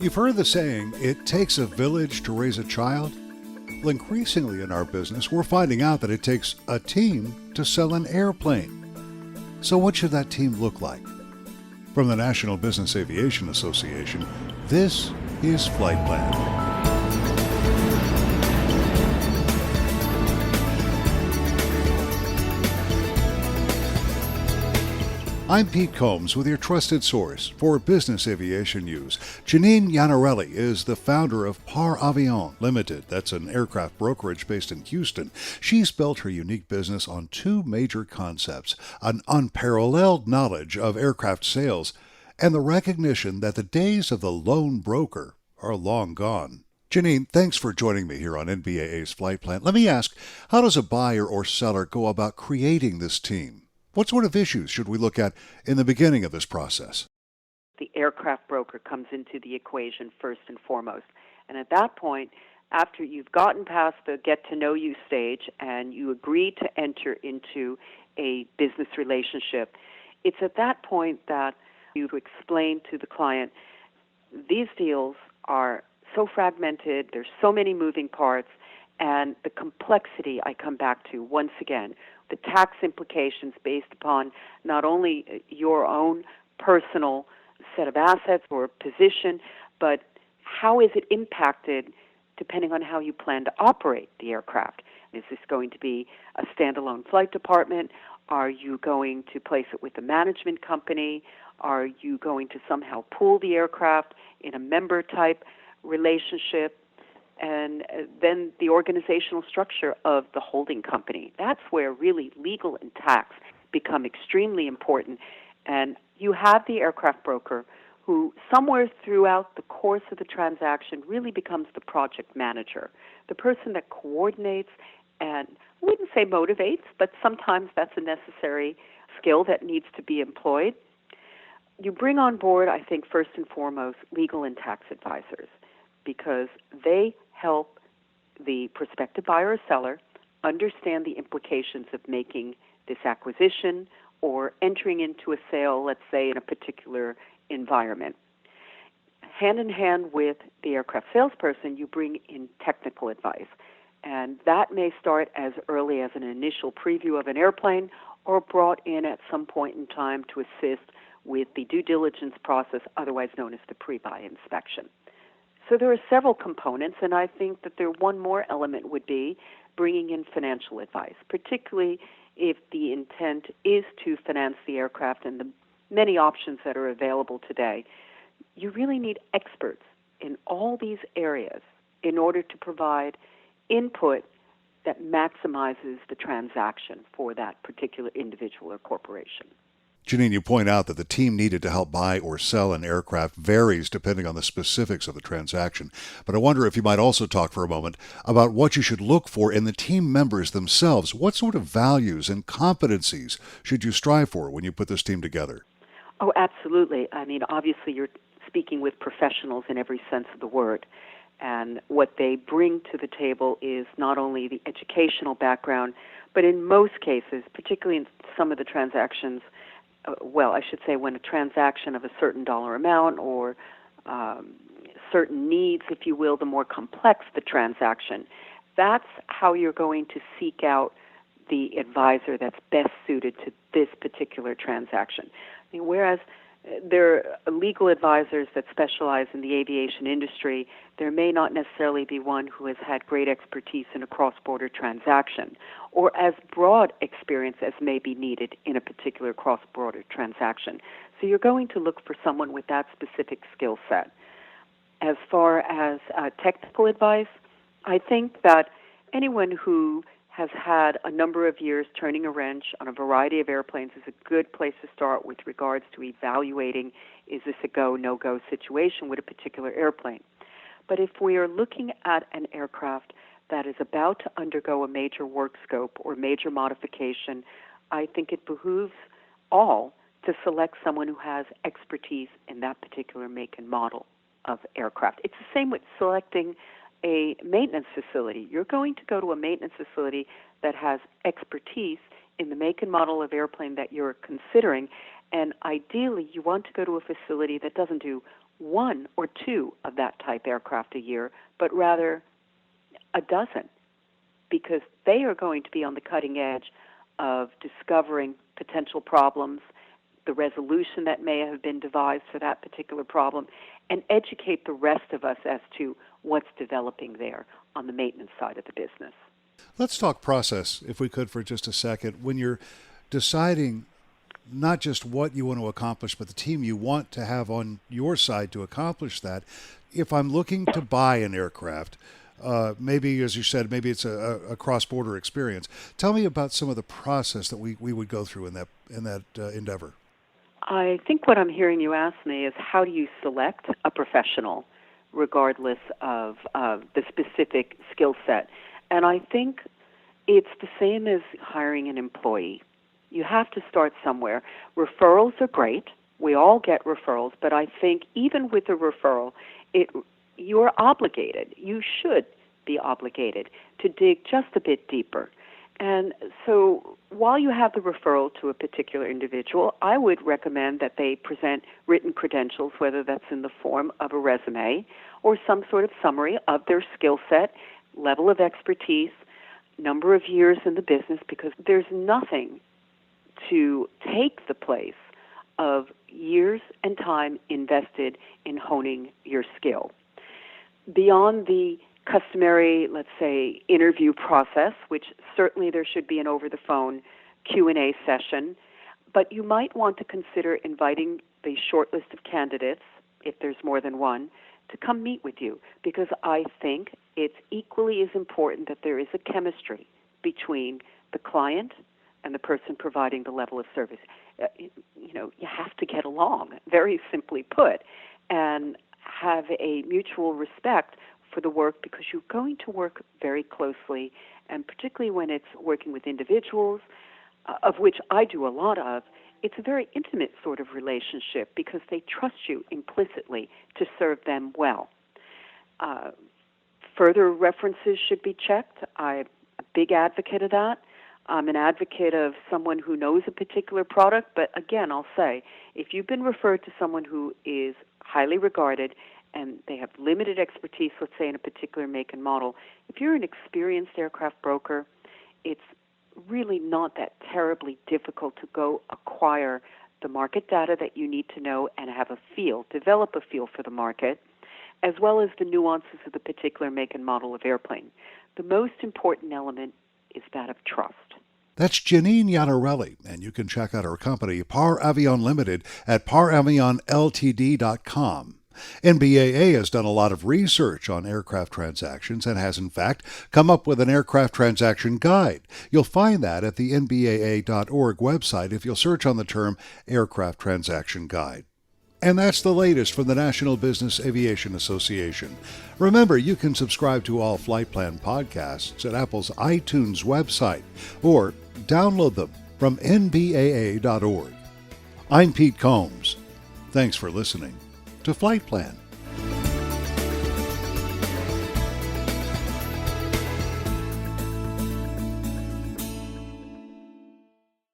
You've heard the saying, it takes a village to raise a child? Well, increasingly in our business, we're finding out that it takes a team to sell an airplane. So, what should that team look like? From the National Business Aviation Association, this is Flight Plan. I'm Pete Combs with your trusted source for business aviation news. Janine Iannarelli is the founder of Par Avion Limited. That's an aircraft brokerage based in Houston. She's built her unique business on two major concepts: an unparalleled knowledge of aircraft sales and the recognition that the days of the lone broker are long gone. Janine, thanks for joining me here on NBAA's Flight Plan. Let me ask, how does a buyer or seller go about creating this team? What sort of issues should we look at in the beginning of this process? The aircraft broker comes into the equation first and foremost. And at that point, after you've gotten past the get-to-know-you stage and you agree to enter into a business relationship, it's at that point that you explain to the client, these deals are so fragmented, there's so many moving parts, and the complexity I come back to once again, the tax implications based upon not only your own personal set of assets or position, but how is it impacted depending on how you plan to operate the aircraft. Is this going to be a standalone flight department? Are you going to place it with a management company? Are you going to somehow pool the aircraft in a member-type relationship? And then the organizational structure of the holding company. That's where really legal and tax become extremely important. And you have the aircraft broker who somewhere throughout the course of the transaction really becomes the project manager, the person that coordinates and I wouldn't say motivates, but sometimes that's a necessary skill that needs to be employed. You bring on board, I think, first and foremost, legal and tax advisors, because they help the prospective buyer or seller understand the implications of making this acquisition or entering into a sale, let's say, in a particular environment. Hand in hand with the aircraft salesperson, you bring in technical advice. And that may start as early as an initial preview of an airplane or brought in at some point in time to assist with the due diligence process, otherwise known as the pre-buy inspection. So there are several components, and I think that one more element would be bringing in financial advice, particularly if the intent is to finance the aircraft and the many options that are available today. You really need experts in all these areas in order to provide input that maximizes the transaction for that particular individual or corporation. Janine, you point out that the team needed to help buy or sell an aircraft varies depending on the specifics of the transaction. But I wonder if you might also talk for a moment about what you should look for in the team members themselves. What sort of values and competencies should you strive for when you put this team together? Oh, absolutely. I mean, obviously you're speaking with professionals in every sense of the word. And what they bring to the table is not only the educational background, but in most cases, particularly in some of the transactions, I should say when a transaction of a certain dollar amount or certain needs, if you will, the more complex the transaction, that's how you're going to seek out the advisor that's best suited to this particular transaction. I mean, whereas there are legal advisors that specialize in the aviation industry, there may not necessarily be one who has had great expertise in a cross-border transaction or as broad experience as may be needed in a particular cross-border transaction. So you're going to look for someone with that specific skill set. As far as technical advice, I think that anyone who has had a number of years turning a wrench on a variety of airplanes is a good place to start with regards to evaluating, is this a go, no-go situation with a particular airplane. But if we are looking at an aircraft that is about to undergo a major work scope or major modification, I think it behooves all to select someone who has expertise in that particular make and model of aircraft. It's the same with selecting a maintenance facility. You're going to go to a maintenance facility that has expertise in the make and model of airplane that you're considering, and ideally you want to go to a facility that doesn't do one or two of that type aircraft a year, but rather a dozen, because they are going to be on the cutting edge of discovering potential problems, the resolution that may have been devised for that particular problem, and educate the rest of us as to what's developing there on the maintenance side of the business. Let's talk process, if we could, for just a second. When you're deciding not just what you want to accomplish, but the team you want to have on your side to accomplish that, if I'm looking to buy an aircraft, maybe, as you said, maybe it's a cross-border experience. Tell me about some of the process that we would go through in that endeavor. I think what I'm hearing you ask me is, how do you select a professional regardless of the specific skill set? And I think it's the same as hiring an employee. You have to start somewhere. Referrals are great. We all get referrals, but I think even with a referral, you're obligated. You should be obligated to dig just a bit deeper. And so while you have the referral to a particular individual, I would recommend that they present written credentials, whether that's in the form of a resume or some sort of summary of their skill set, level of expertise, number of years in the business, because there's nothing to take the place of years and time invested in honing your skill. Beyond the customary, let's say, interview process, which certainly there should be an over-the-phone Q&A session, but you might want to consider inviting the short list of candidates, if there's more than one, to come meet with you, because I think it's equally as important that there is a chemistry between the client and the person providing the level of service. You have to get along, very simply put, and have a mutual respect for the work, because you're going to work very closely, and particularly when it's working with individuals, of which I do a lot of, it's a very intimate sort of relationship because they trust you implicitly to serve them well. Further references should be checked. I'm a big advocate of that. I'm an advocate of someone who knows a particular product, but again, I'll say, if you've been referred to someone who is highly regarded and they have limited expertise, let's say in a particular make and model, if you're an experienced aircraft broker, it's really not that terribly difficult to go acquire the market data that you need to know and develop a feel for the market, as well as the nuances of the particular make and model of airplane. The most important element is that of trust. That's Janine Iannarelli, and you can check out her company, Par Avion Limited, at paravionltd.com. NBAA has done a lot of research on aircraft transactions and has, in fact, come up with an aircraft transaction guide. You'll find that at the nbaa.org website if you'll search on the term Aircraft Transaction Guide. And that's the latest from the National Business Aviation Association. Remember, you can subscribe to all Flight Plan podcasts at Apple's iTunes website or download them from nbaa.org. I'm Pete Combs. Thanks for listening to Flight Plan.